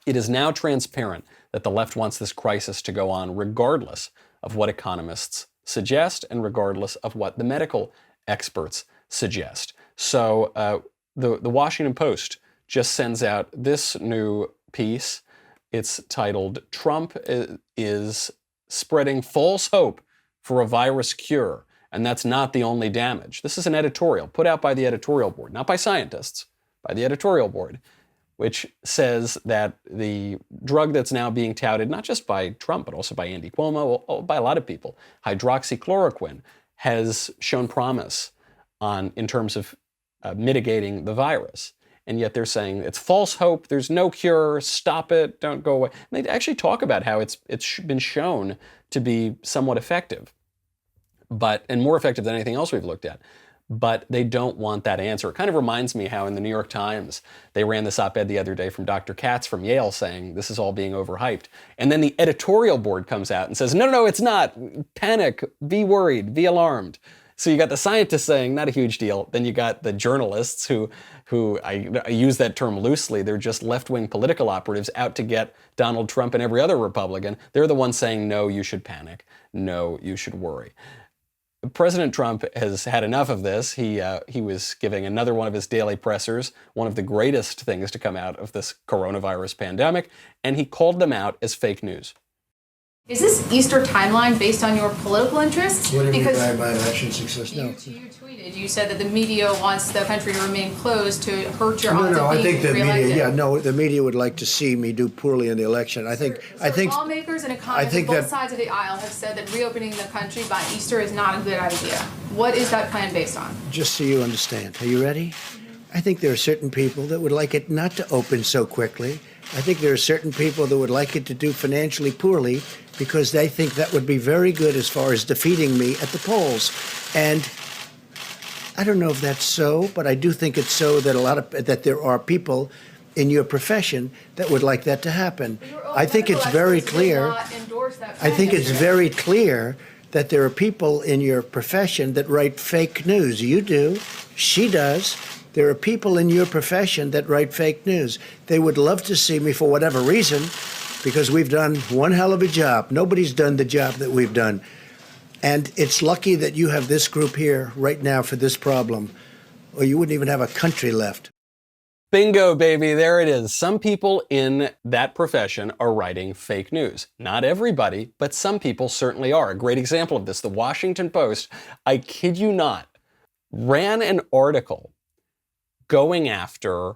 It is now transparent that the left wants this crisis to go on regardless of what economists suggest and regardless of what the medical experts suggest. So the Washington Post just sends out this new piece. It's titled, "Trump is Spreading False Hope for a Virus Cure, and That's Not the Only Damage." This is an editorial put out by the editorial board, not by scientists, by the editorial board, which says that the drug that's now being touted, not just by Trump, but also by Andy Cuomo, by a lot of people, hydroxychloroquine, has shown promise in terms of mitigating the virus. And yet they're saying it's false hope, there's no cure, stop it, don't go away. And they actually talk about how it's been shown to be somewhat effective, and more effective than anything else we've looked at. But they don't want that answer. It kind of reminds me how in the New York Times, they ran this op-ed the other day from Dr. Katz from Yale saying this is all being overhyped. And then the editorial board comes out and says, no, it's not. Panic, be worried, be alarmed. So you got the scientists saying, not a huge deal. Then you got the journalists who I use that term loosely, they're just left-wing political operatives out to get Donald Trump and every other Republican. They're the ones saying, no, you should panic. No, you should worry. President Trump has had enough of this. He was giving another one of his daily pressers, one of the greatest things to come out of this coronavirus pandemic, and he called them out as fake news. Is this Easter timeline based on your political interests? What do you mean by election success? No. You tweeted, you said that the media wants the country to remain closed to hurt your odds No, of I being think the reelected. media, the media would like to see me do poorly in the election. I think lawmakers and economists on both sides of the aisle have said that reopening the country by Easter is not a good idea. What is that plan based on? Just so you understand. Are you ready? I think there are certain people that would like it not to open so quickly. I think there are certain people that would like it to do financially poorly because they think that would be very good as far as defeating me at the polls. And I don't know if that's so, but I do think it's so that that there are people in your profession that would like that to happen. I think it's very clear. I think it's very clear that there are people in your profession that write fake news. You do. She does. There are people in your profession that write fake news. They would love to see me for whatever reason, because we've done one hell of a job. Nobody's done the job that we've done. And it's lucky that you have this group here right now for this problem, or you wouldn't even have a country left. Bingo, baby, there it is. Some people in that profession are writing fake news. Not everybody, but some people certainly are. A great example of this, the Washington Post, I kid you not, ran an article going after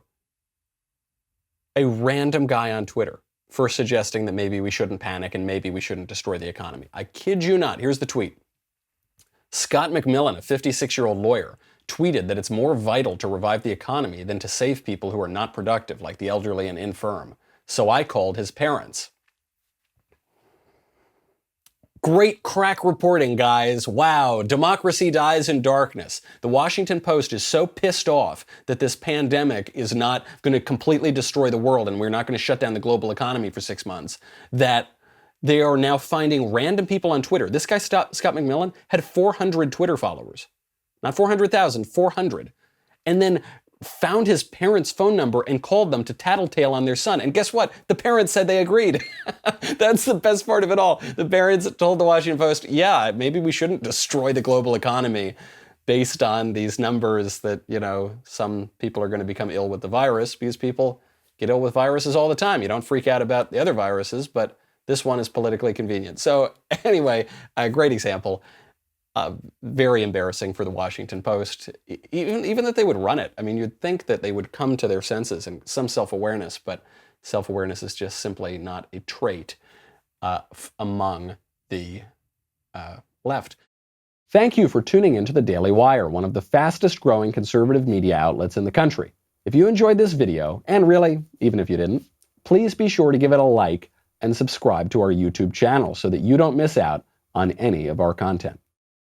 a random guy on Twitter for suggesting that maybe we shouldn't panic and maybe we shouldn't destroy the economy. I kid you not. Here's the tweet. Scott McMillan, a 56-year-old lawyer, tweeted that it's more vital to revive the economy than to save people who are not productive, like the elderly and infirm. So I called his parents. Great crack reporting, guys. Wow, democracy dies in darkness. The Washington Post is so pissed off that this pandemic is not going to completely destroy the world and we're not going to shut down the global economy for 6 months, that they are now finding random people on Twitter. This guy, Scott McMillan, had 400 Twitter followers. Not 400,000, 400. And then found his parents' phone number and called them to tattletale on their son. And guess what? The parents said they agreed. That's the best part of it all. The parents told the Washington Post, yeah, maybe we shouldn't destroy the global economy based on these numbers that, some people are going to become ill with the virus, because people get ill with viruses all the time. You don't freak out about the other viruses, but this one is politically convenient. So anyway, a great example. Very embarrassing for the Washington Post, even that they would run it. I mean, you'd think that they would come to their senses and some self-awareness, but self-awareness is just simply not a trait among the left. Thank you for tuning into the Daily Wire, one of the fastest growing conservative media outlets in the country. If you enjoyed this video, and really, even if you didn't, please be sure to give it a like and subscribe to our YouTube channel so that you don't miss out on any of our content.